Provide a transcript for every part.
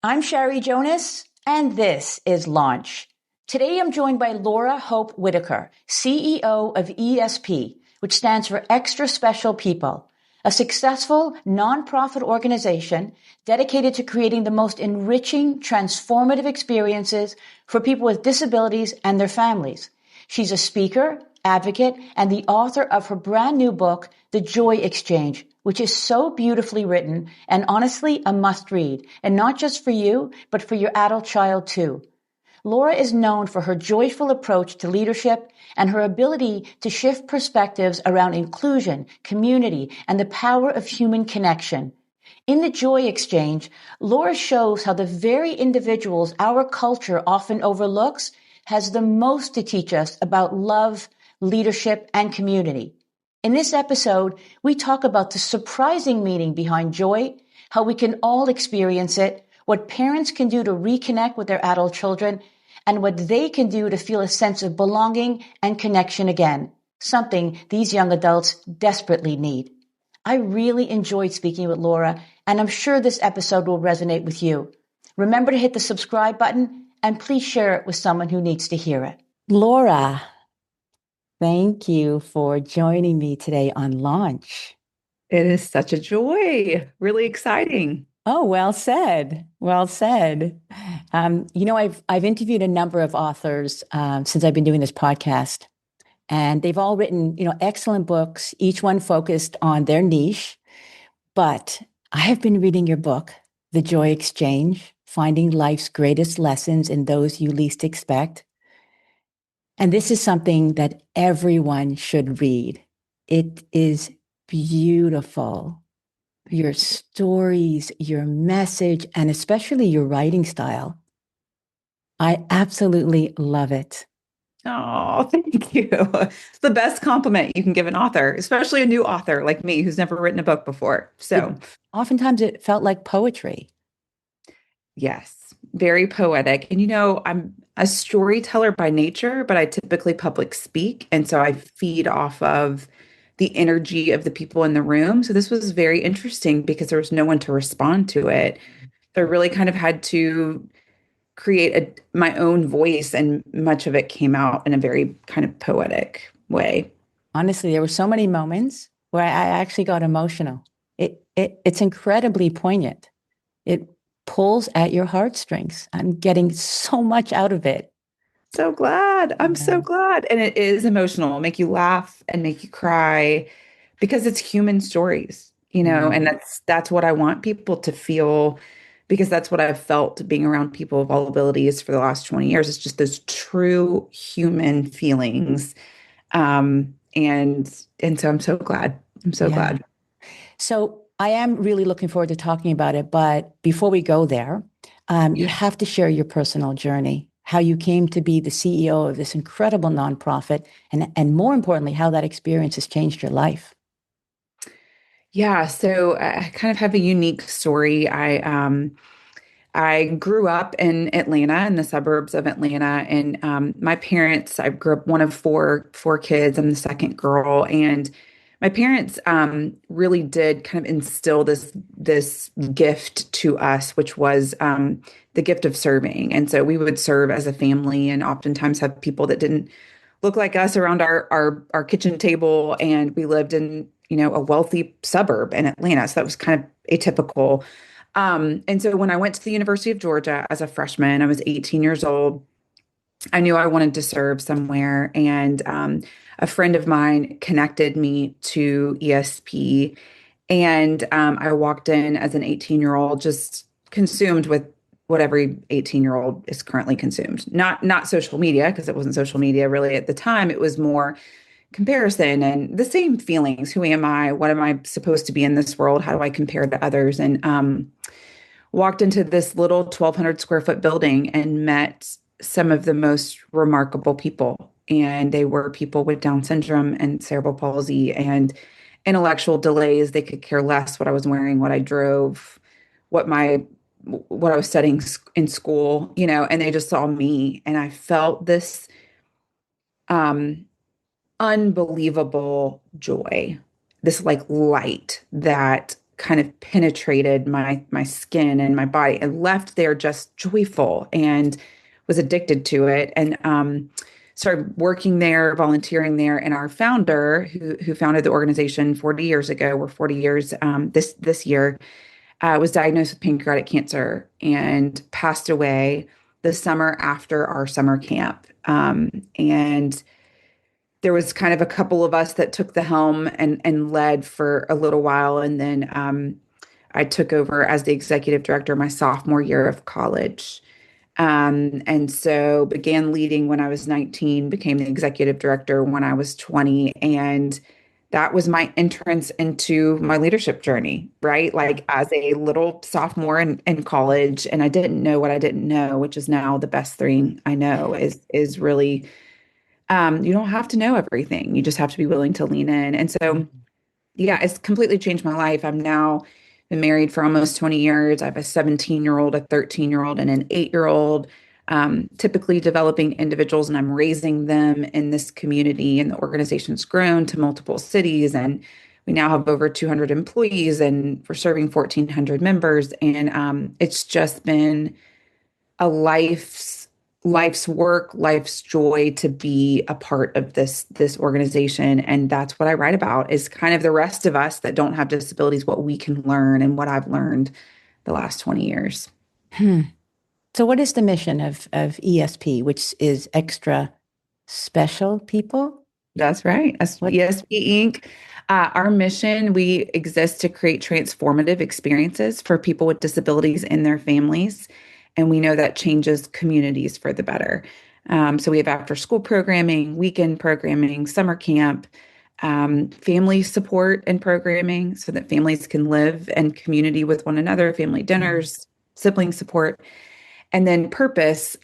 I'm Sherry Jonas, and this is Launch. Today I'm joined by Laura Hope Whitaker, CEO of ESP, which stands for Extra Special People, a successful nonprofit organization dedicated to creating the most enriching, transformative experiences for people with disabilities and their families. She's a speaker, advocate, and the author of her brand new book, The Joy Exchange, which is so beautifully written and honestly a must read, and not just for you, but for your adult child too. Laura is known for her joyful approach to leadership and her ability to shift perspectives around inclusion, community, and the power of human connection. In The Joy Exchange, Laura shows how the very individuals our culture often overlooks has the most to teach us about love, leadership, and community. In this episode, we talk about the surprising meaning behind joy, how we can all experience it, what parents can do to reconnect with their adult children, and what they can do to feel a sense of belonging and connection again, something these young adults desperately need. I really enjoyed speaking with Laura, and I'm sure this episode will resonate with you. Remember to hit the subscribe button, and please share it with someone who needs to hear it. Laura, thank you for joining me today on Launch. It is such a joy. Really exciting. Oh, well said. Well said. I've interviewed a number of authors since I've been doing this podcast, and they've all written, excellent books, each one focused on their niche. But I have been reading your book, The Joy Exchange, Finding Life's Greatest Lessons in Those You Least Expect. And this is something that everyone should read. It is beautiful. Your stories, your message, and especially your writing style. I absolutely love it. Oh, thank you. It's the best compliment you can give an author, especially a new author like me who's never written a book before. It, oftentimes it felt like poetry. Yes, very poetic. And I'm a storyteller by nature, but I typically public speak. And so I feed off of the energy of the people in the room. So this was very interesting because there was no one to respond to it. So I really kind of had to create my own voice, and much of it came out in a very kind of poetic way. Honestly, there were so many moments where I actually got emotional. It's incredibly poignant. It pulls at your heartstrings. I'm getting so much out of it. So glad. I'm Yeah. so glad. And it is emotional, make you laugh and make you cry because it's human stories, and that's what I want people to feel, because that's what I've felt being around people of all abilities for the last 20 years. It's just those true human feelings. And so I'm so glad. I'm so Yeah. glad. So I am really looking forward to talking about it. But before we go there, you have to share your personal journey, how you came to be the CEO of this incredible nonprofit, and more importantly, how that experience has changed your life. Yeah, so I kind of have a unique story. I grew up in Atlanta, in the suburbs of Atlanta, and my parents. I grew up one of four kids. I'm the second girl, and my parents really did kind of instill this gift to us, which was the gift of serving. And so we would serve as a family, and oftentimes have people that didn't look like us around our kitchen table, and we lived in a wealthy suburb in Atlanta, so that was kind of atypical. And so when I went to the University of Georgia as a freshman, I was 18 years old. I knew I wanted to serve somewhere, and a friend of mine connected me to ESP, and I walked in as an 18-year-old, just consumed with what every 18-year-old is currently consumed. Not social media, because it wasn't social media really at the time. It was more comparison and the same feelings. Who am I? What am I supposed to be in this world? How do I compare to others? And walked into this little 1,200 square foot building and met some of the most remarkable people. And they were people with Down syndrome and cerebral palsy and intellectual delays. They could care less what I was wearing, what I drove, what I was studying in school, and they just saw me. And I felt this um, unbelievable joy, this like light that kind of penetrated my skin and my body and left there just joyful and was addicted to it. And started working there, volunteering there. And our founder, who founded the organization 40 years ago, we're 40 years this year, was diagnosed with pancreatic cancer and passed away the summer after our summer camp. And there was kind of a couple of us that took the helm and led for a little while, and then I took over as the executive director my sophomore year of college. And so began leading when I was 19, became the executive director when I was 20. And that was my entrance into my leadership journey, right? Like as a little sophomore in college, and I didn't know what I didn't know, which is now the best thing I know is really you don't have to know everything. You just have to be willing to lean in. And so yeah, it's completely changed my life. I'm now been married for almost 20 years. I have a 17-year-old, a 13-year-old, and an 8-year-old, typically developing individuals, and I'm raising them in this community. And the organization's grown to multiple cities, and we now have over 200 employees, and we're serving 1,400 members. And it's just been a life's work, life's joy to be a part of this organization. And that's what I write about, is kind of the rest of us that don't have disabilities, what we can learn and what I've learned the last 20 years. Hmm. So what is the mission of ESP, which is extra special people? That's right. As What? ESP Inc. Our mission, we exist to create transformative experiences for people with disabilities and their families. And we know that changes communities for the better. So we have after school programming, weekend programming, summer camp, family support and programming so that families can live in community with one another, family dinners, sibling support. And then purpose,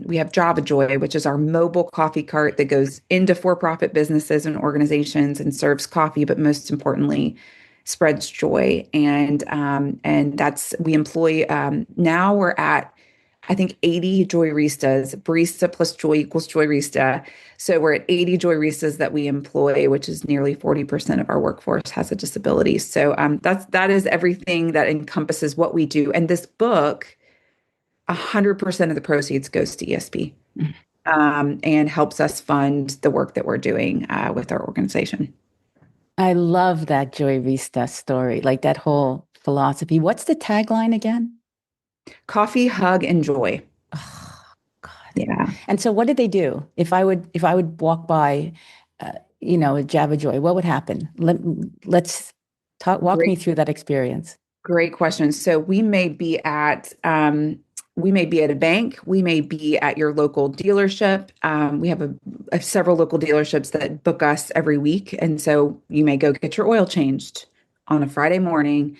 we have Java Joy, which is our mobile coffee cart that goes into for-profit businesses and organizations and serves coffee, but most importantly, spreads joy. And that's we employ now we're at I think 80 Joyristas. Barista plus joy equals Joyrista. So we're at 80 Joyristas that we employ, which is nearly 40% of our workforce has a disability. So that is everything that encompasses what we do. And this book 100% of the proceeds goes to ESP, and helps us fund the work that we're doing with our organization. I love that Joy Vista story, like that whole philosophy. What's the tagline again? Coffee, hug, and joy. Oh, God. Yeah. And so what did they do? If I would walk by, a Java Joy, what would happen? Let's walk me Great, through that experience. great question. So we may be at a bank, we may be at your local dealership. We have several local dealerships that book us every week, and so you may go get your oil changed on a Friday morning,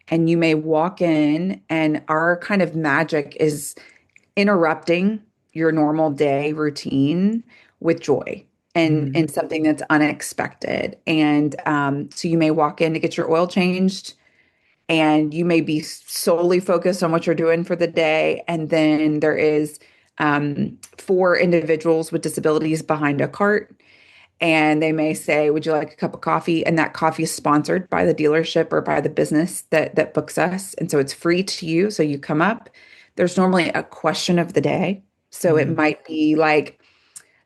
and you may walk in, and our kind of magic is interrupting your normal day routine with joy and something that's unexpected. And so you may walk in to get your oil changed, and you may be solely focused on what you're doing for the day. And then there is four individuals with disabilities behind a cart, and they may say, "Would you like a cup of coffee?" And that coffee is sponsored by the dealership or by the business that books us, and so it's free to you. So you come up. There's normally a question of the day, so it might be like,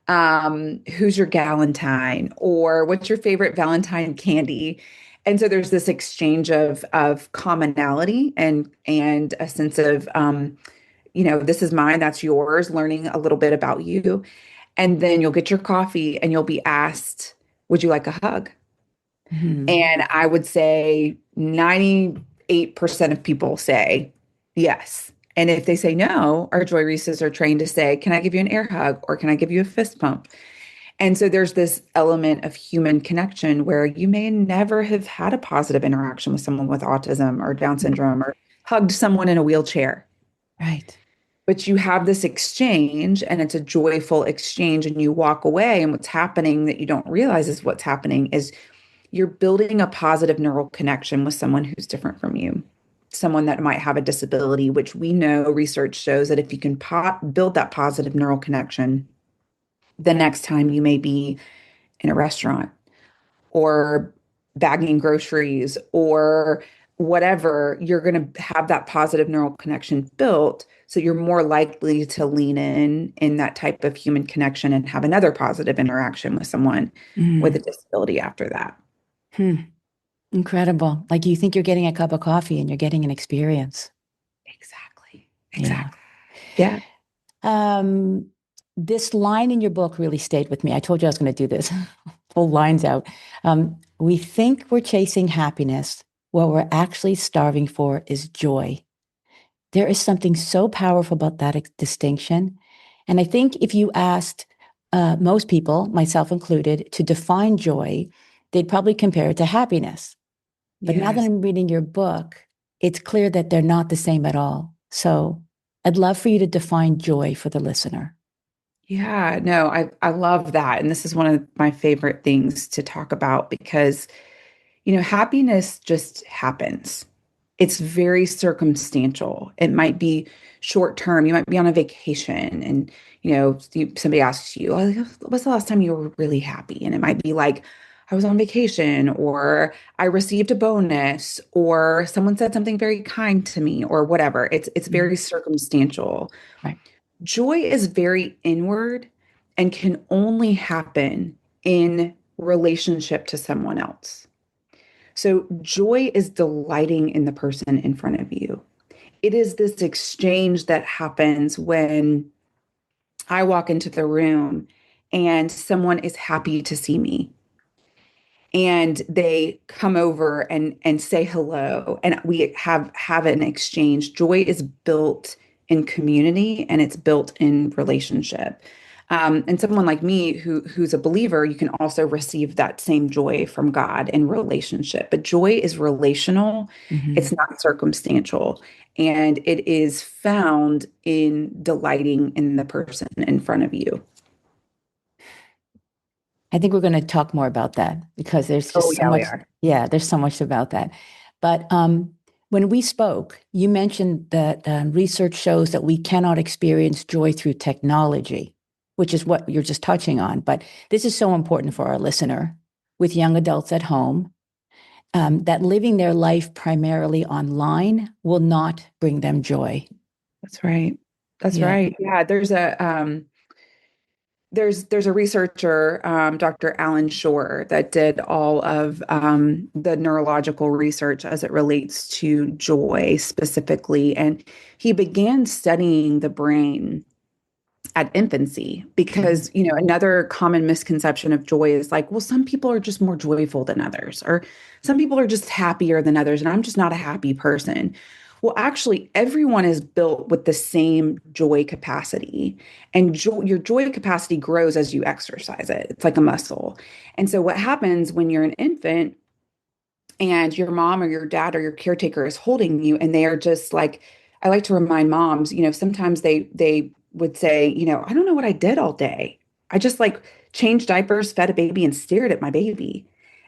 who's your Galentine, or what's your favorite Valentine candy? And so there's this exchange of commonality and a sense of this is mine, that's yours, learning a little bit about you. And then you'll get your coffee and you'll be asked, would you like a hug? Mhm. And I would say 98% of people say yes. And if they say no, our Joy Reeses are trained to say, can I give you an air hug, or can I give you a fist pump? And so there's this element of human connection where you may never have had a positive interaction with someone with autism or Down syndrome, or hugged someone in a wheelchair. Right. But you have this exchange, and it's a joyful exchange, and you walk away, and what's happening that you don't realize is what's happening is you're building a positive neural connection with someone who's different from you, someone that might have a disability, which we know research shows that if you can build that positive neural connection, the next time you may be in a restaurant or bagging groceries or whatever, you're going to have that positive neural connection built. So you're more likely to lean in that type of human connection and have another positive interaction with someone with a Mm. disability after that. Hmm. Incredible. Like you think you're getting a cup of coffee and you're getting an experience. Exactly. Yeah. Exactly. Yeah. Um, this line in your book really stayed with me. I told you I was going to do this. Pull lines out. We think we're chasing happiness. What we're actually starving for is joy. There is something so powerful about that distinction. And I think if you asked most people, myself included, to define joy, they'd probably compare it to happiness. But now that Yes. I'm reading your book, it's clear that they're not the same at all. So I'd love for you to define joy for the listener. Yeah, no, I love that. And this is one of my favorite things to talk about because, happiness just happens. It's very circumstantial. It might be short term. You might be on a vacation and, somebody asks you, "Oh, what's the last time you were really happy?" And it might be like, I was on vacation, or I received a bonus, or someone said something very kind to me, or whatever. It's Mhm. very circumstantial. Right. Joy is very inward and can only happen in relationship to someone else. So, joy is delighting in the person in front of you. It is this exchange that happens when I walk into the room and someone is happy to see me and they come over and say hello and we have an exchange. Joy is built in community and it's built in relationship. And someone like me who's a believer, you can also receive that same joy from God in relationship. But joy is relational, it's Mhm. not circumstantial, and it is found in delighting in the person in front of you. I think we're going to talk more about that because there's Oh just so yeah, we much. are. Yeah, there's so much about that. But when we spoke, you mentioned that research shows that we cannot experience joy through technology, which is what you're just touching on. But this is so important for our listener with young adults at home, that living their life primarily online will not bring them joy. That's right. That's Yeah. right. Yeah, there's a researcher, Dr. Alan Shore, that did all of the neurological research as it relates to joy specifically, and he began studying the brain at infancy Mhm. because another common misconception of joy is like, well, some people are just more joyful than others, or some people are just happier than others and I'm just not a happy person. Well, actually everyone is built with the same joy capacity, and your joy capacity grows as you exercise it. It's like a muscle. And so what happens when you're an infant and your mom or your dad or your caretaker is holding you and they are just like, I like to remind moms, sometimes they would say, I don't know what I did all day. I just like changed diapers, fed a baby, and stared at my baby.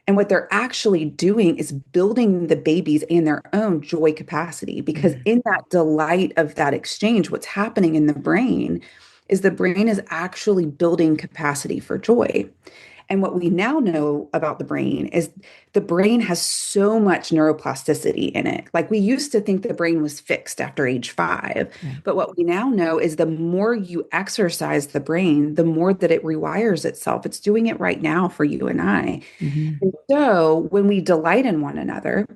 And what they're actually doing is building the babies and their own joy capacity, because Mhm. in that delight of that exchange, what's happening in the brain is the brain is actually building capacity for joy. And what we now know about the brain is the brain has so much neuroplasticity in it. Like we used to think the brain was fixed after age 5. Right. But what we now know is the more you exercise the brain, the more that it rewires itself. It's doing it right now for you and I. Mhm. And so when we delight in one another,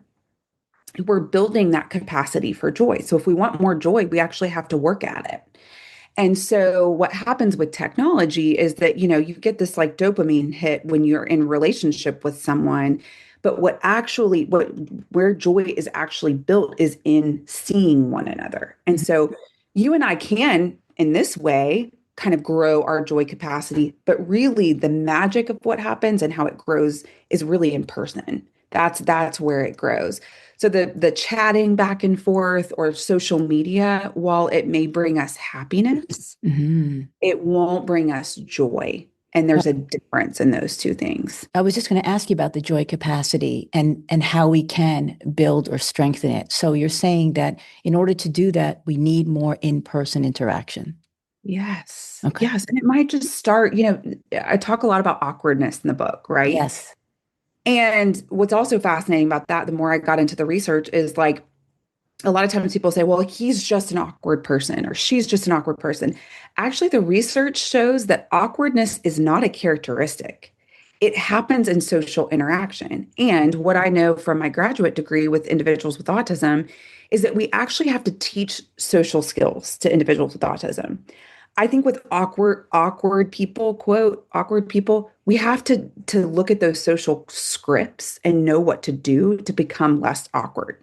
we're building that capacity for joy. So if we want more joy, we actually have to work at it. And so what happens with technology is that, you get this like dopamine hit when you're in relationship with someone. But what where joy is actually built is in seeing one another. And Mhm. so you and I can, in this way, kind of grow our joy capacity. But really the magic of what happens and how it grows is really in person. That's where it grows. So the chatting back and forth or social media, while it may bring us happiness, Mhm. it won't bring us joy. And there's a difference in those two things. I was just going to ask you about the joy capacity and how we can build or strengthen it. So you're saying that in order to do that, we need more in-person interaction. Yes. Okay. Yes. And it might just start, I talk a lot about awkwardness in the book, right? Yes. And what's also fascinating about that, the more I got into the research, is like a lot of times people say, well, he's just an awkward person or she's just an awkward person. Actually, the research shows that awkwardness is not a characteristic. It happens in social interaction. And what I know from my graduate degree with individuals with autism is that we actually have to teach social skills to individuals with autism. I think with awkward people, quote, awkward people, we have to look at those social scripts and know what to do to become less awkward.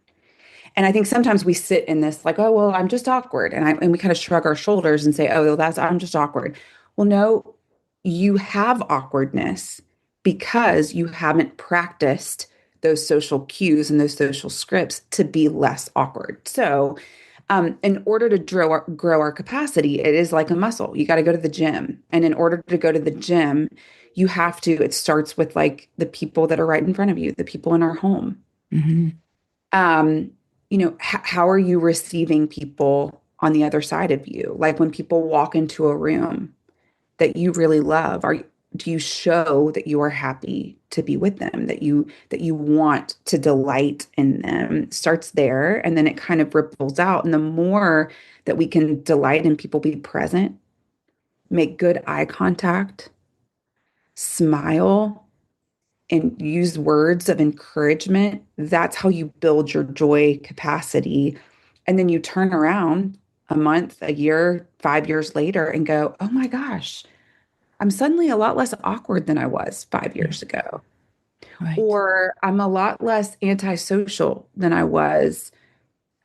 And I think sometimes we sit in this like, oh, well, I'm just awkward. And we kind of shrug our shoulders and say, oh, well, I'm just awkward. Well, no, you have awkwardness because you haven't practiced those social cues and those social scripts to be less awkward. So, in order to grow our capacity, it is like a muscle. You got to go to the gym. And in order to go to the gym, it starts with like the people that are right in front of you, the people in our home. Hmm. um, how are you receiving people on the other side of you? Like when people walk into a room that you really love, do you show that you are happy to be with them, that you want to delight in them? It starts there, and then it kind of ripples out. And the more that we can delight in people, be present, make good eye contact, smile, and use words of encouragement, that's how you build your joy capacity. And then you turn around a month, a year, 5 years later and go, oh my gosh, I'm suddenly a lot less awkward than I was 5 years ago. Right. Or I'm a lot less antisocial than I was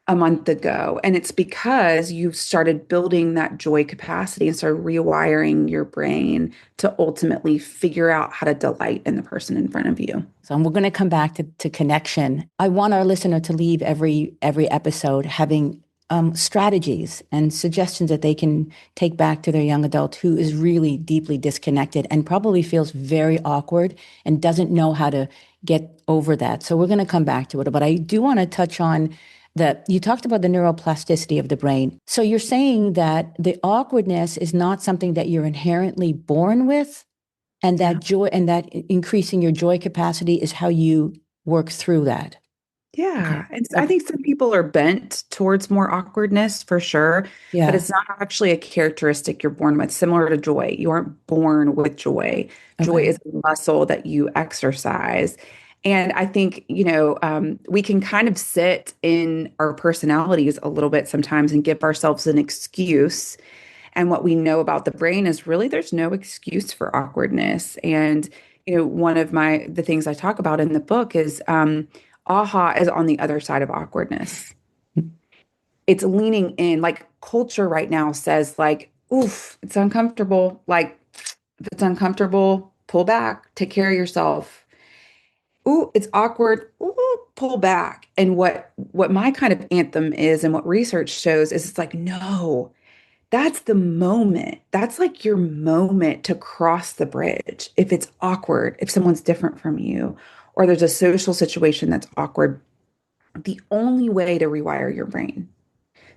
a month ago. And it's because you've started building that joy capacity and started rewiring your brain to ultimately figure out how to delight in the person in front of you. So we're going to come back to connection. I want our listener to leave every episode having strategies and suggestions that they can take back to their young adult who is really deeply disconnected and probably feels very awkward and doesn't know how to get over that. So we're going to come back to it. But I do want to touch on you talked about the neuroplasticity of the brain. So you're saying that the awkwardness is not something that you're inherently born with, and Yeah. that joy and that increasing your joy capacity is how you work through that. Okay. Yeah. And so I Okay. think some people are bent towards more awkwardness for sure, but Yeah. it's not actually a characteristic you're born with, similar to joy. You aren't born with joy. Joy Okay. is a muscle that you exercise. And I think, we can kind of sit in our personalities a little bit sometimes and give ourselves an excuse. And what we know about the brain is really there's no excuse for awkwardness. And, one of the things I talk about in the book is, aha is on the other side of awkwardness. It's leaning in. Like culture right now says, like, oof, it's uncomfortable. Like, if it's uncomfortable, pull back, take care of yourself. Ooh, it's awkward. Ooh, pull back. And what my kind of anthem is and what research shows is it's like, no, that's the moment. That's like your moment to cross the bridge. If it's awkward, if someone's different from you, or there's a social situation that's awkward, the only way to rewire your brain,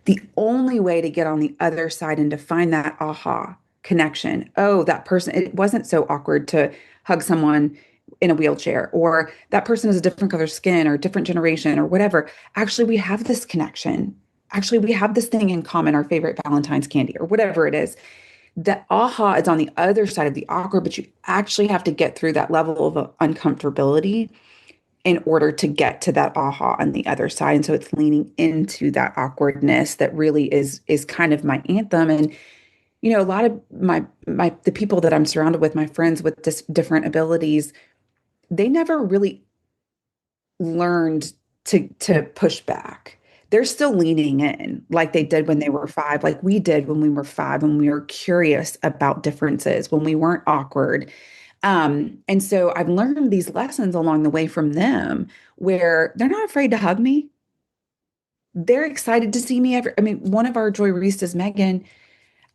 the only way to get on the other side and to find that aha connection. Oh, that person, it wasn't so awkward to hug someone in a wheelchair, or that person has a different color skin or different generation or whatever. Actually, we have this connection. Actually, we have this thing in common, our favorite Valentine's candy or whatever it is. That aha is on the other side of the awkward, but you actually have to get through that level of uncomfortability in order to get to that aha on the other side. And so it's leaning into that awkwardness that really is kind of my anthem. And a lot of the people that I'm surrounded with, my friends with different abilities, they never really learned to push back. They're still leaning in like they did when they were 5, like we did when we were 5, when we were curious about differences, when we weren't awkward. And so I've learned these lessons along the way from them where they're not afraid to hug me. They're excited to see me I mean, one of our Joy Reistas, Megan,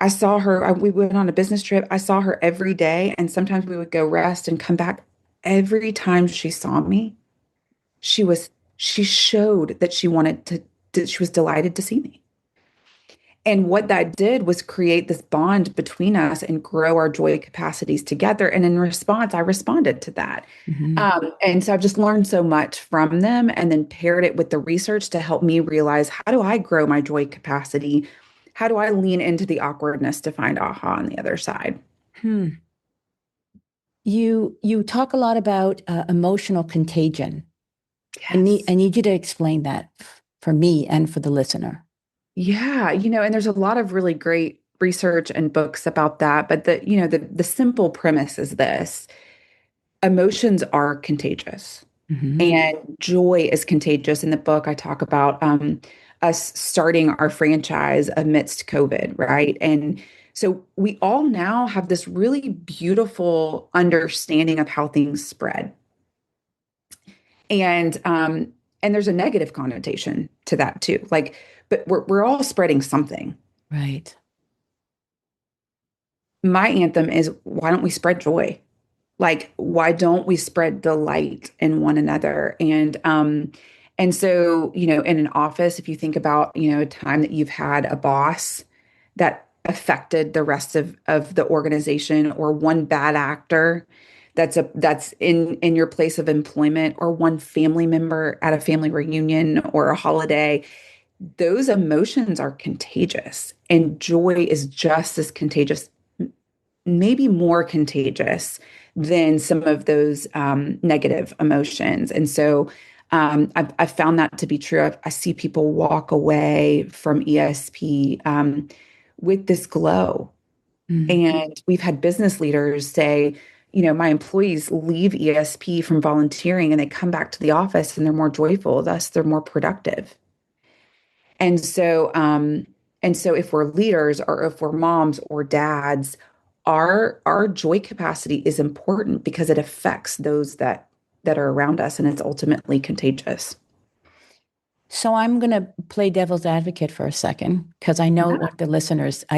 I saw her, we went on a business trip. I saw her every day, and sometimes we would go rest and come back. Every time she saw me, she showed that she wanted to, she was delighted to see me. And what that did was create this bond between us and grow our joy capacities together. And in response, I responded to that. Hmm. And so I've just learned so much from them and then paired it with the research to help me realize, how do I grow my joy capacity? How do I lean into the awkwardness to find aha on the other side? Hmm. You talk a lot about emotional contagion. I Yes. need you to explain that for me and for the listener. Yeah, and there's a lot of really great research and books about that, but the simple premise is this. Emotions are contagious. Hmm. And joy is contagious. In the book, I talk about us starting our franchise amidst COVID, right? And so we all now have this really beautiful understanding of how things spread. And there's a negative connotation to that too. Like, but we're all spreading something. Right. My anthem is, why don't we spread joy? Like, why don't we spread delight in one another? And so, in an office, if you think about, a time that you've had a boss that affected the rest of the organization, or one bad actor that's in your place of employment, or one family member at a family reunion or a holiday, those emotions are contagious, and joy is just as contagious, maybe more contagious than some of those negative emotions. And so I've found that to be true. I see people walk away from ESP with this glow. Mm. And we've had business leaders say, my employees leave ESP from volunteering and they come back to the office and they're more joyful, thus they're more productive. And so, if we're leaders, or if we're moms or dads, our joy capacity is important because it affects those that are around us, and it's ultimately contagious. So I'm going to play devil's advocate for a second because Yeah. I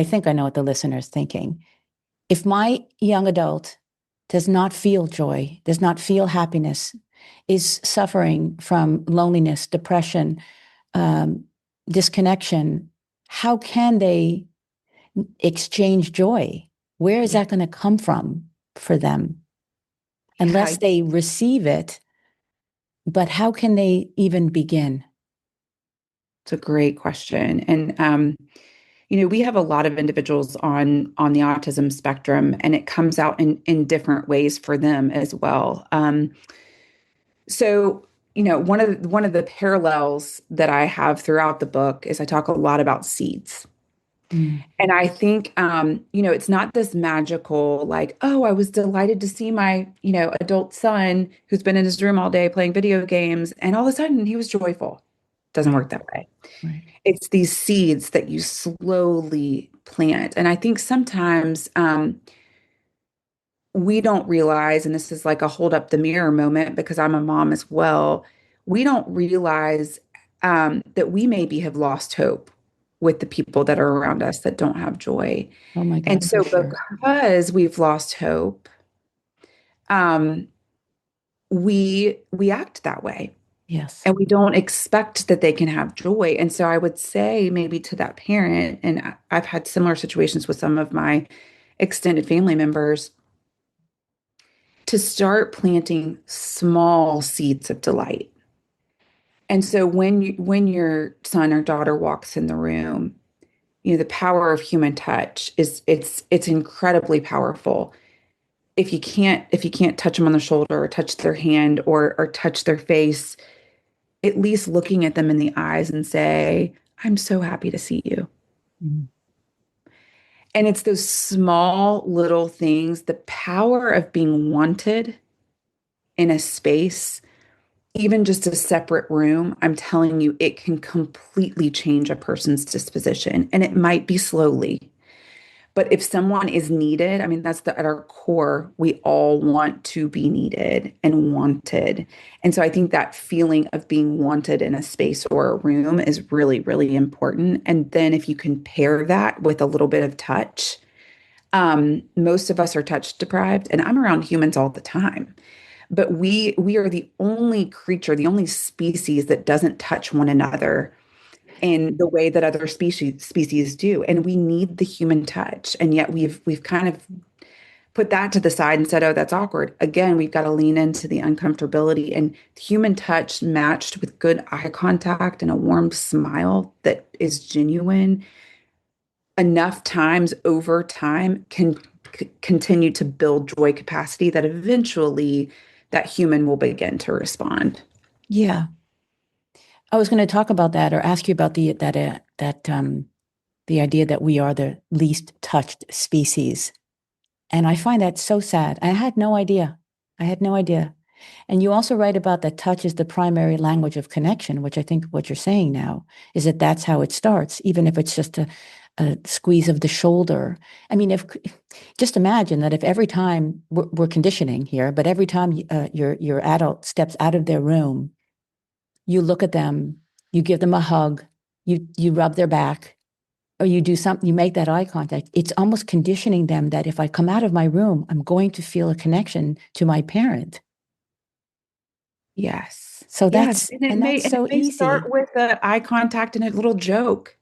think I know what the listener's thinking. If my young adult does not feel joy, does not feel happiness, is suffering from loneliness, depression, um, disconnection, how can they exchange joy? Where is Yeah. that going to come from for them? Yeah. Unless they receive it, but how can they even begin? It's a great question. And we have a lot of individuals on the autism spectrum, and it comes out in different ways for them as well. So, one of the parallels that I have throughout the book is I talk a lot about seeds. Mm. And I think, it's not this magical, like, oh, I was delighted to see my, adult son who's been in his room all day playing video games, and all of a sudden he was joyful. Doesn't Right, work that way. right. It's these seeds that you slowly plant. And I think sometimes we don't realize, and this is like a hold up the mirror moment because I'm a mom as well, we don't realize that we maybe have lost hope with the people that are around us that don't have joy. Oh my And God, for so sure. because we've lost hope, um, we act that way. Yes. And we don't expect that they can have joy. And so I would say, maybe to that parent, and I've had similar situations with some of my extended family members, to start planting small seeds of delight. And so when your son or daughter walks in the room, the power of human touch it's incredibly powerful. If you can't touch them on the shoulder, or touch their hand, or touch their face, at least looking at them in the eyes and say, I'm so happy to see you. Mm. And it's those small little things, the power of being wanted in a space, even just a separate room. I'm telling you, it can completely change a person's disposition. And it might be slowly. But if someone is needed, I mean, at our core, we all want to be needed and wanted. And so I think that feeling of being wanted in a space or a room is really, really important. And then if you can pair that with a little bit of touch, most of us are touch deprived, and I'm around humans all the time. But we are the only creature, the only species that doesn't touch one another in the way that other species do. And we need the human touch. And yet we've kind of put that to the side and said, oh, that's awkward. Again, we've got to lean into the uncomfortability and human touch matched with good eye contact and a warm smile that is genuine enough times over time can continue to build joy capacity that eventually that human will begin to respond. Yeah. I was going to talk about that or ask you about the idea that we are the least touched species. And I find that so sad. I had no idea. I had no idea. And you also write about that touch is the primary language of connection, which I think what you're saying now is that that's how it starts, even if it's just a squeeze of the shoulder. I mean, if just imagine that if every time we're conditioning here, but every time your adult steps out of their room, you look at them, you give them a hug, you rub their back, or you do something, you make that eye contact. It's almost conditioning them that if I come out of my room, I'm going to feel a connection to my parent. Yes. So Yes. that's And it so may start easy. with a eye contact and a little joke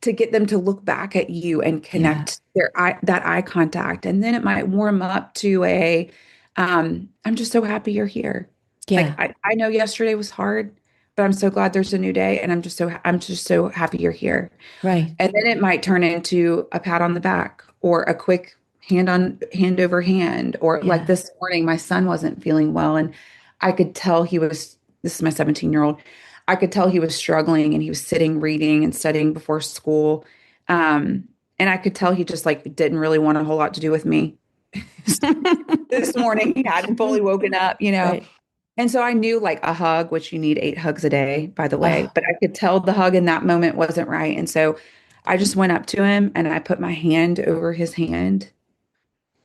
to get them to look back at you and Yeah. connect that eye contact. And then it might warm up to I'm just so happy you're here. Like Yeah. I know yesterday was hard, but I'm so glad there's a new day and I'm just so happy you're here. Right. And then it might turn into a pat on the back or a quick hand over hand. Or like Yeah. this morning, my son wasn't feeling well. And I could tell this is my 17-year-old. I could tell he was struggling and he was sitting, reading and studying before school. And I could tell he just like didn't really want a whole lot to do with me. This morning, he hadn't fully woken up, you know. Right. And so I knew like a hug, which you need 8 hugs a day, by the way, Oh. but I could tell the hug in that moment wasn't right. And so I just went up to him and I put my hand over his hand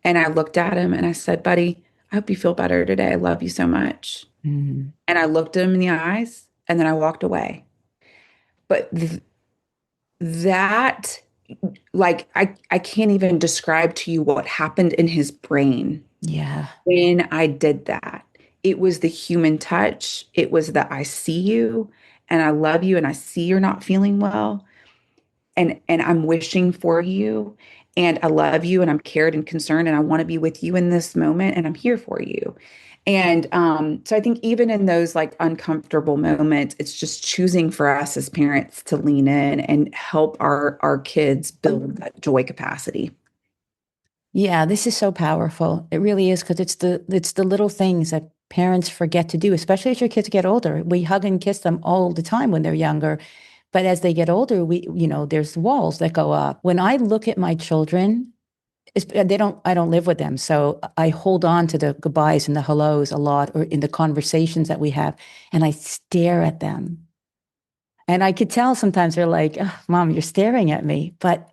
and I looked at him and I said, buddy, I hope you feel better today. I love you so much. Mm. And I looked him in the eyes and then I walked away. But that, like, I can't even describe to you what happened in his brain Yeah. when I did that. It was the human touch. It was the I see you and I love you and I see you're not feeling well and I'm wishing for you and I love you and I'm cared and concerned and I want to be with you in this moment and I'm here for you. And so I think even in those like uncomfortable moments, it's just choosing for us as parents to lean in and help our kids build that joy capacity. Yeah, this is so powerful. It really is because it's the little things that parents forget to do, especially as your kids get older. We hug and kiss them all the time when they're younger, but as they get older, there's walls that go up. When I look at my children, I don't live with them, so I hold on to the goodbyes and the hellos a lot, or in the conversations that we have, and I stare at them. And I could tell sometimes they're like, "Ugh, Mom, you're staring at me," but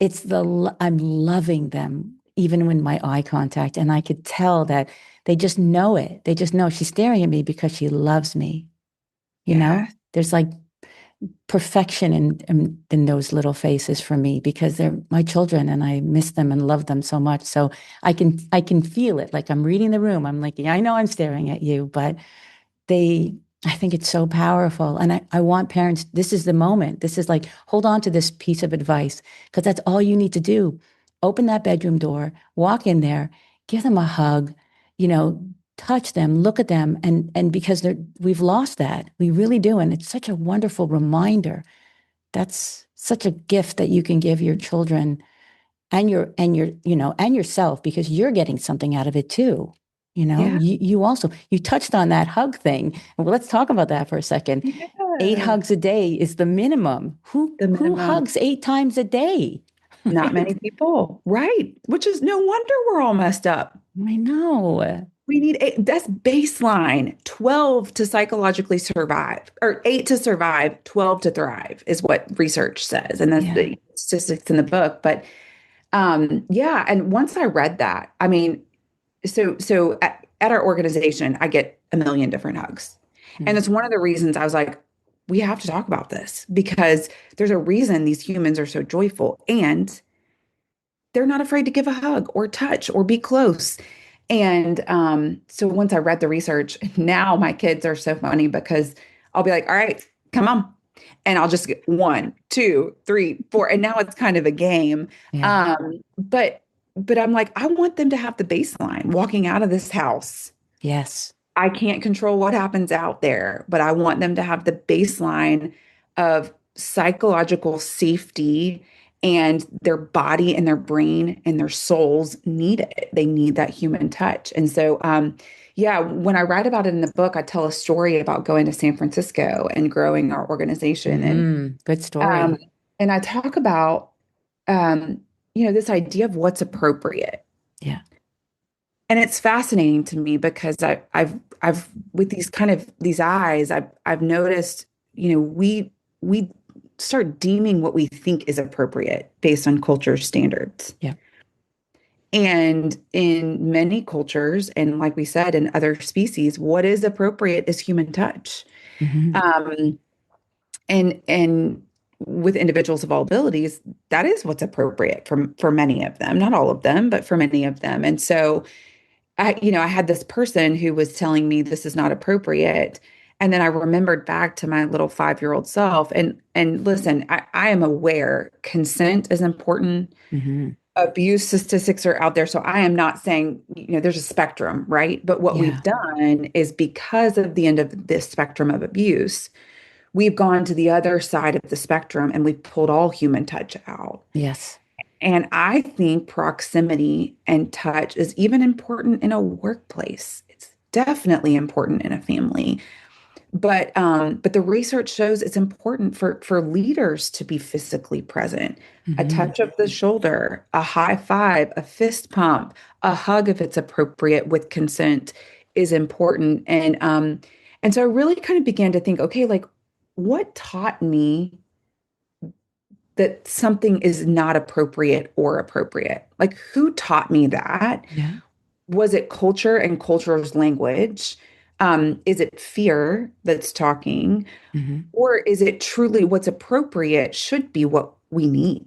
I'm loving them even when my eye contact, and I could tell that they just know it. They just know she's staring at me because she loves me. Yeah. There's like perfection in those little faces for me because they're my children and I miss them and love them so much. So I can feel it. Like I'm reading the room. I'm like, yeah, I know I'm staring at you, but they I think it's so powerful. And I want parents, this is the moment. This is like, hold on to this piece of advice because that's all you need to do. Open that bedroom door, walk in there, give them a hug, you know, touch them, look at them. And because we've lost that, we really do. And it's such a wonderful reminder. That's such a gift that you can give your children and yourself because you're getting something out of it too. Yeah. You also you touched on that hug thing. Well, let's talk about that for a second. 8 hugs a day is the minimum. The Who minimum. hugs 8 times a day? Not Right? many people. Right. Which is no wonder we're all messed up. I know. We need eight. That's baseline. 12 to psychologically survive, or 8 to survive, 12 to thrive is what research says. And that's Yeah. the statistics in the book. But yeah. And once I read that, I mean, so at our organization, I get a million different hugs. And Mm. it's one of the reasons I was like, we have to talk about this because there's a reason these humans are so joyful and they're not afraid to give a hug or touch or be close. And so once I read the research, now my kids are so funny because I'll be like, all right, come on. And I'll just get one, two, three, four. And now it's kind of a game. Yeah. But I'm like, I want them to have the baseline walking out of this house. Yes. I can't control what happens out there, but I want them to have the baseline of psychological safety, and their body and their brain and their souls need it. They need that human touch. And so, yeah, when I write about it in the book, I tell a story about going to San Francisco and growing our organization. Good Um, story. and I talk about, um, this idea of what's appropriate. Yeah. And it's fascinating to me because I've with these kind of these eyes, I've noticed, we start deeming what we think is appropriate based on culture standards. Yeah. And in many cultures, and like we said, in other species, what is appropriate is human touch. Hmm. Um, and with individuals of all abilities, that is what's appropriate for many of them, not all of them, but for many of them. And so I had this person who was telling me this is not appropriate. And then I remembered back to my little 5-year-old self. And listen, I am aware consent is important. Hmm. Abuse statistics are out there. So I am not saying, there's a spectrum, right? But what we've Yeah. done is, because of the end of this spectrum of abuse, we've gone to the other side of the spectrum and we've pulled all human touch out. Yes. And I think proximity and touch is even important in a workplace. It's definitely important in a family. But the research shows it's important for leaders to be physically present. A Hmm. touch of the shoulder, a high five, a fist pump, a hug if it's appropriate with consent is important. And so I really kind of began to think, okay, like what taught me that something is not appropriate or appropriate? Like, who taught me that? Yeah. Was it culture and culture's language? Is it fear that's talking? Hmm. Or is it truly what's appropriate should be what we need?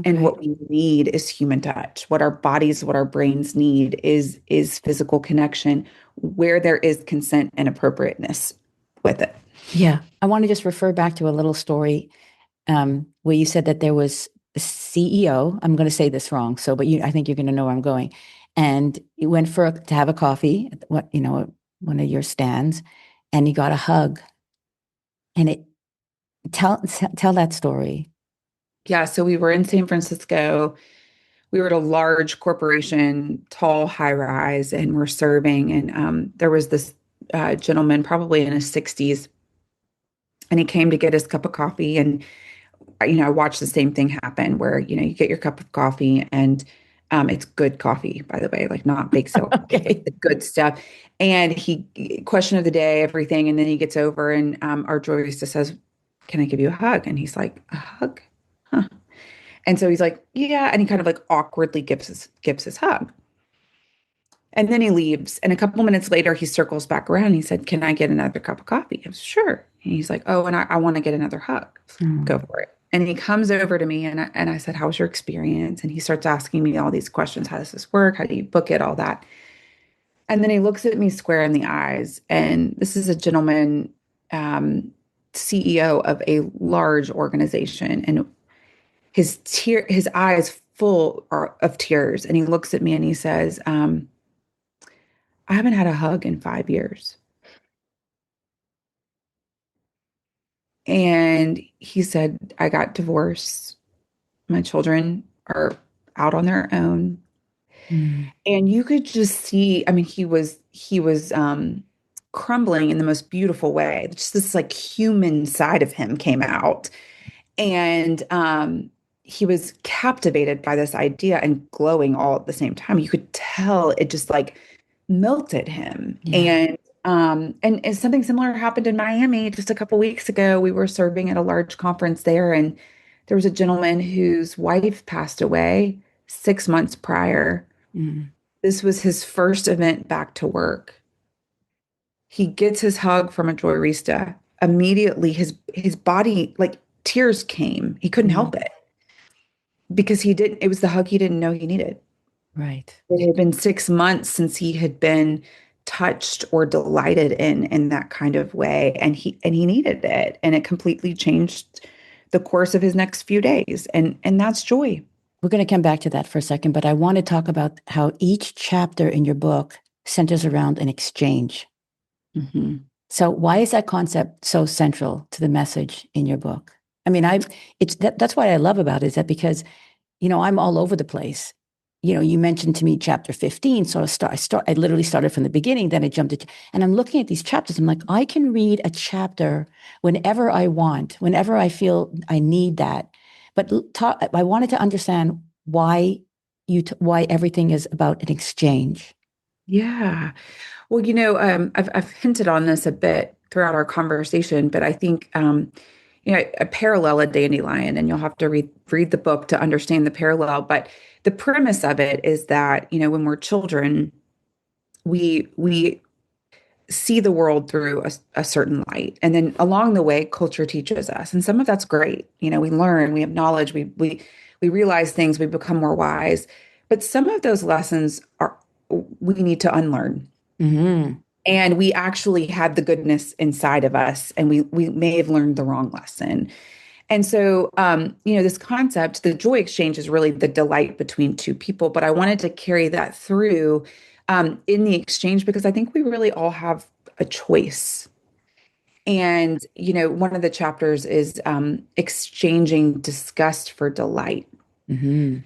And Okay. what we need is human touch. What our bodies, what our brains need is physical connection where there is consent and appropriateness with it. Yeah. I want to just refer back to a little story where you said that there was a CEO. I'm going to say this wrong, so I think you're going to know where I'm going. And he went to have a coffee at one of your stands, and he got a hug. And tell that story. Yeah, so we were in San Francisco. We were at a large corporation, tall, high rise, and we're serving. And there was this gentleman, probably in his 60s, and he came to get his cup of coffee. And I watched the same thing happen where you get your cup of coffee, and it's good coffee, by the way, like not bake sale coffee, like Okay. the good stuff. And he question of the day, everything, and then he gets over, and our barista says, "Can I give you a hug?" And he's like, "A hug? Huh?" And so he's like, "Yeah," and he kind of like awkwardly gives his hug. And then he leaves. And a couple minutes later, he circles back around and he said, "Can I get another cup of coffee?" I was, "Sure." And he's like, "Oh, and I want to get another hug." I was like, "Go Mm. for it." And he comes over to me, and I said, "How was your experience?" And he starts asking me all these questions. How does this work? How do you book it? All that. And then he looks at me square in the eyes. And this is a gentleman, um, CEO of a large organization. And his eyes full of tears. And he looks at me and he says, "I haven't had a hug in 5 years." And he said, "I got divorced. My children are out on their own." Mm. And you could just see, I mean, he was crumbling in the most beautiful way. Just this like human side of him came out. And he was captivated by this idea and glowing all at the same time. You could tell it just like melted him. Yeah. And something similar happened in Miami just a couple weeks ago. We were serving at a large conference there, and there was a gentleman whose wife passed away 6 months prior. Mm. This was his first event back to work. He gets his hug from a joyrista. Immediately, his body, like tears came. He couldn't Mm. help it because he didn't. It was the hug he didn't know he needed. Right. It had been 6 months since he had been touched or delighted in that kind of way, and he needed it, and it completely changed the course of his next few days, and that's joy. We're going to come back to that for a second, but I want to talk about how each chapter in your book centers around an exchange. Mm-hmm. So why is that concept so central to the message in your book? I mean, that's what I love about it, is that because, I'm all over the place. You mentioned to me chapter 15. So I literally started from the beginning, then I jumped to, and I'm looking at these chapters. I'm like, I can read a chapter whenever I want, whenever I feel I need that. But I wanted to understand why everything is about an exchange. Yeah. Well, I've hinted on this a bit throughout our conversation, but I think, I parallel a dandelion, and you'll have to read the book to understand the parallel. But the premise of it is that, when we're children, we see the world through a certain light, and then along the way, culture teaches us, and some of that's great. We learn, we have knowledge, we realize things, we become more wise. But some of those lessons are we need to unlearn, Mm-hmm. and we actually had the goodness inside of us, and we may have learned the wrong lesson. And so, this concept, the joy exchange, is really the delight between two people, but I wanted to carry that through in the exchange, because I think we really all have a choice. And one of the chapters is exchanging disgust for delight. Mm-hmm.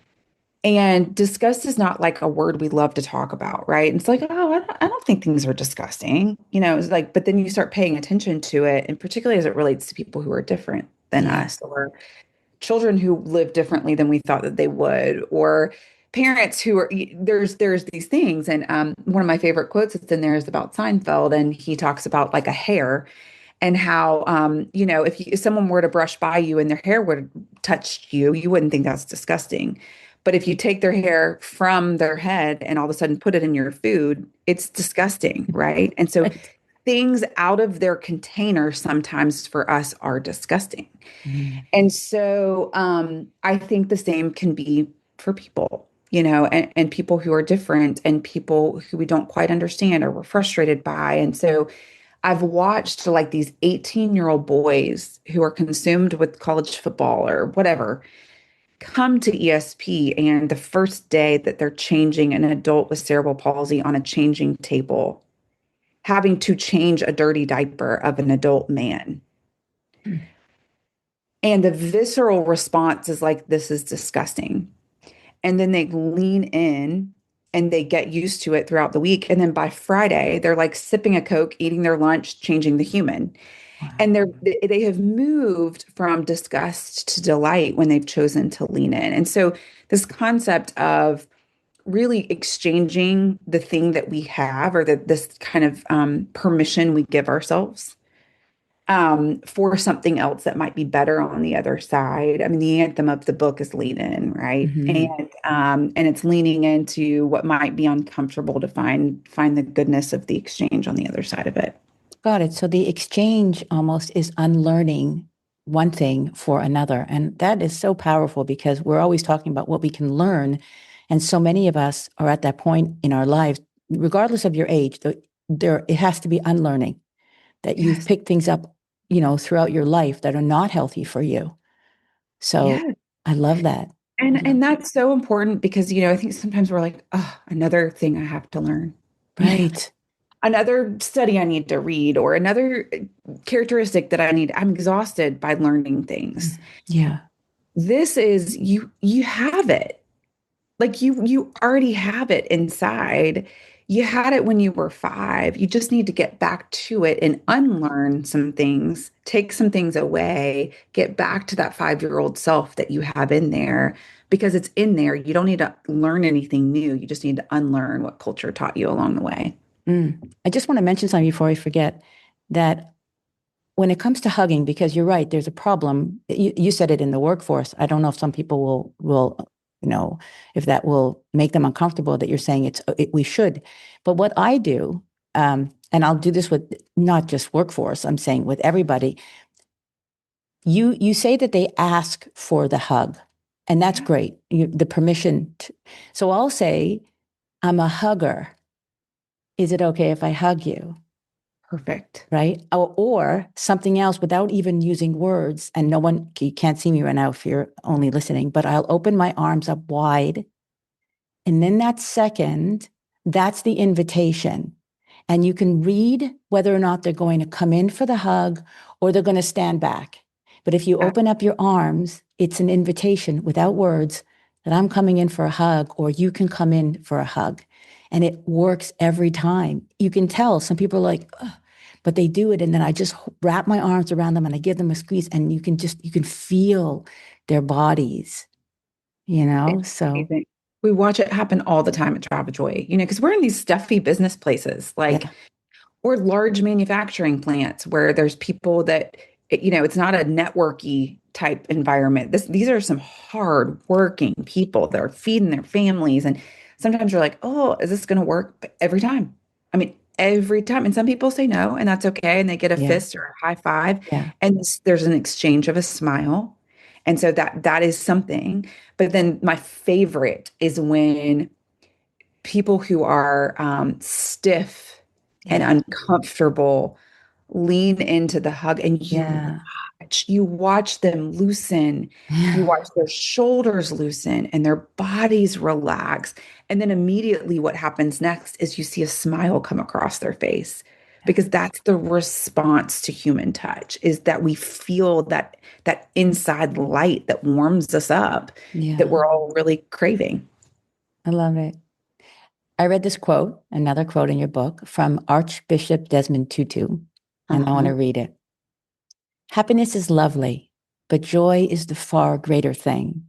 And disgust is not like a word we love to talk about, right? And it's like, oh, I don't think things are disgusting. It's like, but then you start paying attention to it, and particularly as it relates to people who are different than Yeah. us, or children who live differently than we thought that they would, or parents who are there's these things. And one of my favorite quotes that's in there is about Seinfeld, and he talks about like a hair, and how if someone were to brush by you and their hair would have touched you, you wouldn't think that's disgusting. But if you take their hair from their head and all of a sudden put it in your food, it's disgusting, right? And so Right. things out of their container sometimes for us are disgusting. Mm. And so I think the same can be for people, and people who are different, and people who we don't quite understand or we're frustrated by. And so I've watched like these 18-year-old boys who are consumed with college football or whatever come to ESP, and the first day that they're changing an adult with cerebral palsy on a changing table, having to change a dirty diaper of an adult man. And the visceral response is like, this is disgusting. And then they lean in and they get used to it throughout the week. And then by Friday, they're like sipping a Coke, eating their lunch, changing the human. Wow. And they have moved from disgust to delight when they've chosen to lean in. And so this concept of really exchanging the thing that we have, or this kind of permission we give ourselves for something else that might be better on the other side. I mean, the anthem of the book is lean in, right? Mm-hmm. And it's leaning into what might be uncomfortable to find the goodness of the exchange on the other side of it. Got it. So the exchange almost is unlearning one thing for another. And that is so powerful because we're always talking about what we can learn. And so many of us are at that point in our lives, regardless of your age, it has to be unlearning that you've Yes. picked things up, throughout your life that are not healthy for you. So Yes. I love that. I And love, and that's so important because I think sometimes we're like, oh, another thing I have to learn. right. Another study I need to read, or another characteristic that I need. I'm exhausted by learning things. Yeah. This is you have it. Like you already have it inside. You had it when you were 5. You just need to get back to it and unlearn some things, take some things away, get back to that 5-year-old self that you have in there, because it's in there. You don't need to learn anything new. You just need to unlearn what culture taught you along the way. I just want to mention something before I forget that when it comes to hugging, because you're right, there's a problem. You said it in the workforce. I don't know if some people will if that will make them uncomfortable that you're saying we should. But what I do, and I'll do this with not just workforce. I'm saying with everybody. You say that they ask for the hug, and that's Yeah. great. The permission. So I'll say, I'm a hugger. Is it okay if I hug you? Perfect. Right? Or something else without even using words. And no one, you can't see me right now if you're only listening, but I'll open my arms up wide. And then that second, that's the invitation. And you can read whether or not they're going to come in for the hug or they're going to stand back. But if you Yeah. open up your arms, it's an invitation without words that I'm coming in for a hug or you can come in for a hug. And it works every time. You can tell some people are like, ugh, but they do it. And then I just wrap my arms around them and I give them a squeeze and you can feel their bodies, It's So amazing. We watch it happen all the time at Travel Joy, because we're in these stuffy business places, like, yeah, or large manufacturing plants where there's people that, it's not a networky type environment. These are some hard working people that are feeding their families. And sometimes you're like, oh, is this going to work? But every time. I mean, every time. And some people say no, and that's okay. And they get a yeah, fist or a high five, yeah, and there's an exchange of a smile. And so that is something. But then my favorite is when people who are stiff and yeah, uncomfortable lean into the hug, and yeah, you watch them loosen, you yeah. watch their shoulders loosen and their bodies relax, and then immediately what happens next is you see a smile come across their face, because that's the response to human touch, is that we feel that inside light that warms us up, that Yeah, we're all really craving. I love it. I read this quote, another quote in your book from Archbishop Desmond Tutu, and I want Uh-huh. to read it. Happiness is lovely, but joy is the far greater thing.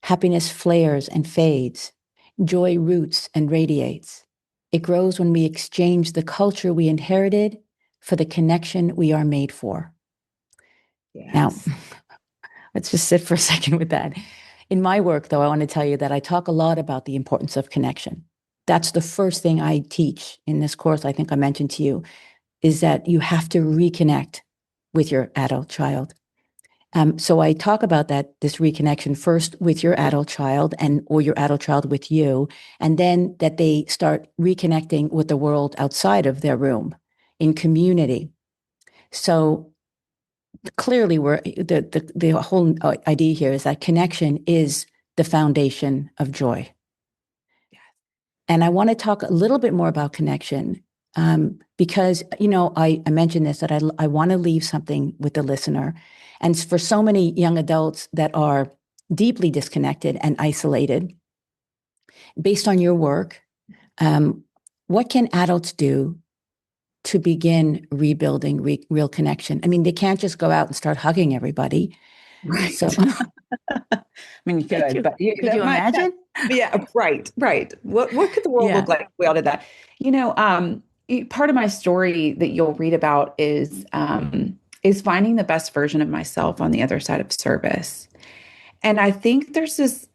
Happiness flares and fades. Joy roots and radiates. It grows when we exchange the culture we inherited for the connection we are made for. Now, Yes. let's just sit for a second with that. In my work, though, I want to tell you that I talk a lot about the importance of connection. That's the first thing I teach in this course. I think I mentioned to you is that you have to reconnect with your adult child. So I talk about this reconnection first with your adult child or your adult child with you, and then that they start reconnecting with the world outside of their room in community. So clearly the whole idea here is that connection is the foundation of joy. And I want to talk a little bit more about connection because, I mentioned this, that I want to leave something with the listener. And for so many young adults that are deeply disconnected and isolated, based on your work, um, what can adults do to begin rebuilding real connection? I mean, they can't just go out and start hugging everybody. So Right. I mean, you could could, you but could you imagine? yeah, right, right. What could the world Yeah. look like if we all did that? Part of my story that you'll read about is finding the best version of myself on the other side of service. And I think there's this,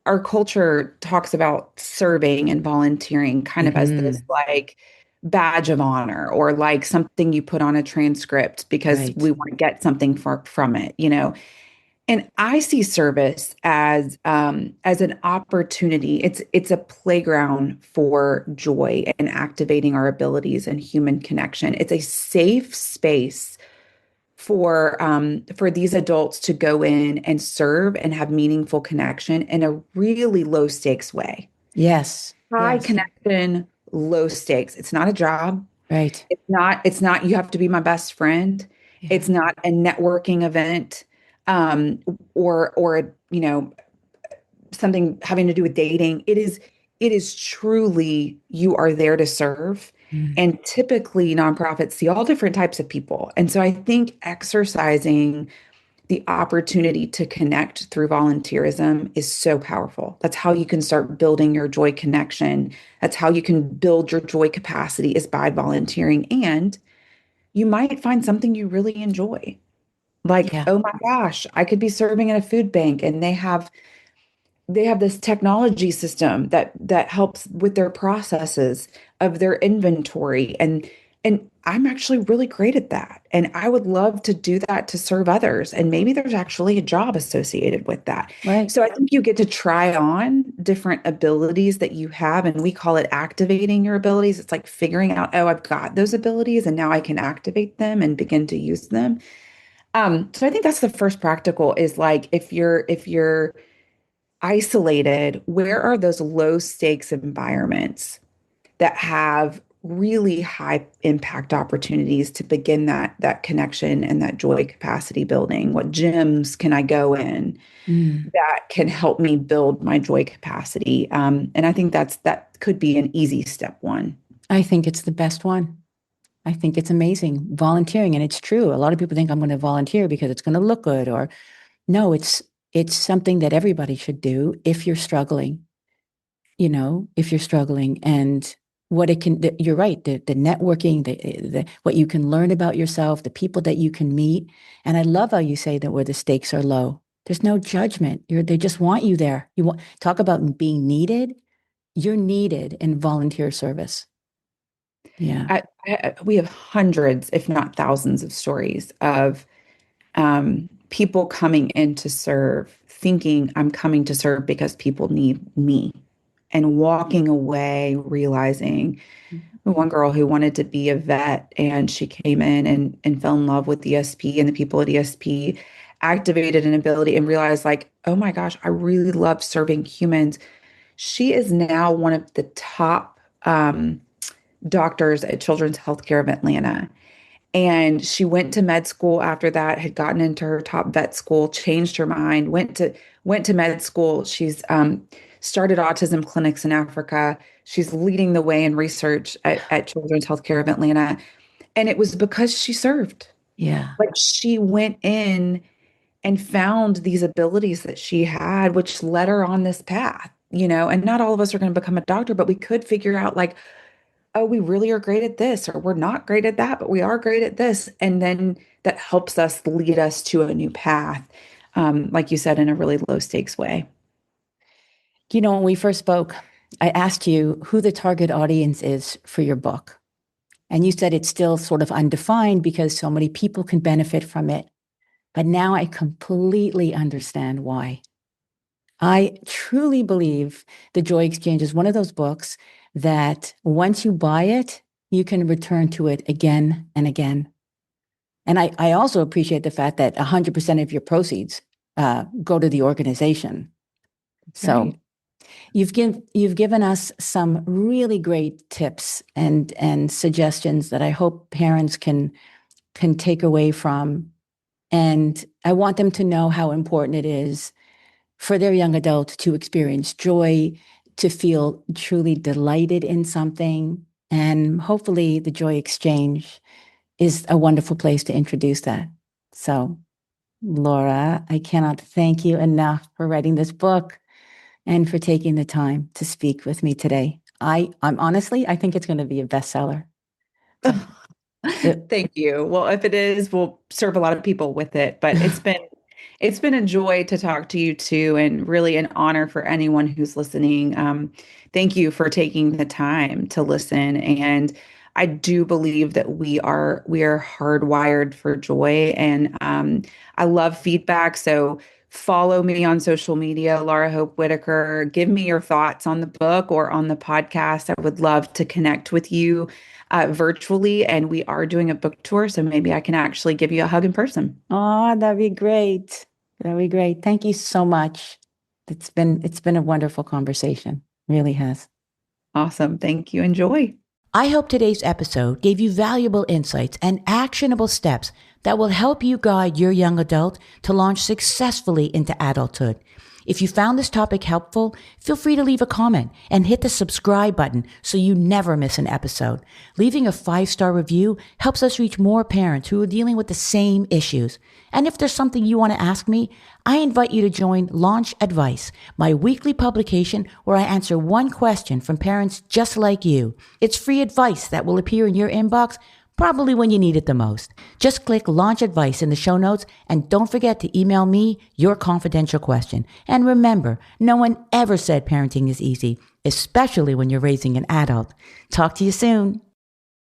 our culture talks about serving and volunteering kind of as this Hmm. like badge of honor, or like something you put on a transcript because Right. we want to get something from it. And I see service as an opportunity. It's a playground for joy and activating our abilities and human connection. It's a safe space for these adults to go in and serve and have meaningful connection in a really low stakes way. Yes. High Yes. connection, low stakes. It's not a job. Right. It's not you have to be my best friend. Yeah. It's not a networking event, or something having to do with dating. It is truly, you are there to serve. Mm. And typically nonprofits see all different types of people. And so I think exercising the opportunity to connect through volunteerism is so powerful. That's how you can start building your joy connection. That's how you can build your joy capacity, is by volunteering. And you might find something you really enjoy. Like, Yeah. oh my gosh, I could be serving in a food bank, and they have this technology system that helps with their processes of their inventory, And I'm actually really great at that. And I would love to do that to serve others. And maybe there's actually a job associated with that. Right. So I think you get to try on different abilities that you have. And we call it activating your abilities. It's like figuring out, oh, I've got those abilities and now I can activate them and begin to use them. So I think that's the first practical is like if you're isolated, where are those low stakes environments that have really high impact opportunities to begin that connection and that joy capacity building? What gyms can I go in Mm. that can help me build my joy capacity? And I think that could be an easy step one. I think it's the best one. I think it's amazing. Volunteering. And it's true. A lot of people think I'm going to volunteer because it's going to look good, or no, it's something that everybody should do if you're struggling, if you're struggling. And what it can, you're right, the networking, the what you can learn about yourself, the people that you can meet. And I love how you say that where the stakes are low. There's no judgment. They just want you there. You want talk about being needed. You're needed in volunteer service. Yeah. We have hundreds, if not thousands, of stories of people coming in to serve, thinking I'm coming to serve because people need me, and walking away realizing one girl who wanted to be a vet and she came in and fell in love with ESP, and the people at ESP activated an ability and realized like, oh my gosh, I really love serving humans. She is now one of the top doctors at Children's Healthcare of Atlanta. And she went to med school after that, had gotten into her top vet school, changed her mind, went to med school. She's started autism clinics in Africa. She's leading the way in research at Children's Healthcare of Atlanta. And it was because she served. Yeah. Like she went in and found these abilities that she had, which led her on this path, and not all of us are going to become a doctor, but we could figure out like, oh, we really are great at this, or we're not great at that, but we are great at this. And then that helps us lead us to a new path, like you said, in a really low stakes way. When we first spoke, I asked you who the target audience is for your book. And you said it's still sort of undefined because so many people can benefit from it. But now I completely understand why. I truly believe The Joy Exchange is one of those books that once you buy it, you can return to it again and again. And I also appreciate the fact that 100% of your proceeds go to the organization. That's So right. you've given us some really great tips and suggestions that I hope parents can take away from. And I want them to know how important it is for their young adult to experience joy, to feel truly delighted in something. And hopefully the Joy Exchange is a wonderful place to introduce that. So, Laura, I cannot thank you enough for writing this book and for taking the time to speak with me today. I'm honestly, I think it's going to be a bestseller. So, it, Thank you. Well, if it is, we'll serve a lot of people with it. But it's been a joy to talk to you too, and really an honor for anyone who's listening. Thank you for taking the time to listen. And I do believe that we are hardwired for joy, and I love feedback. So follow me on social media, Laura Hope Whitaker. Give me your thoughts on the book or on the podcast. I would love to connect with you virtually, and we are doing a book tour, so maybe I can actually give you a hug in person. oh, that'd be great. That'd be great. Thank you so much. It's been a wonderful conversation. Really has. Awesome. Thank you. Enjoy. I hope today's episode gave you valuable insights and actionable steps that will help you guide your young adult to launch successfully into adulthood. If you found this topic helpful, feel free to leave a comment and hit the subscribe button so you never miss an episode. Leaving a 5-star review helps us reach more parents who are dealing with the same issues. And if there's something you want to ask me, I invite you to join Launch Advice, my weekly publication where I answer one question from parents just like you. It's free advice that will appear in your inbox probably when you need it the most. Just click Launch Advice in the show notes and don't forget to email me your confidential question. And remember, no one ever said parenting is easy, especially when you're raising an adult. Talk to you soon.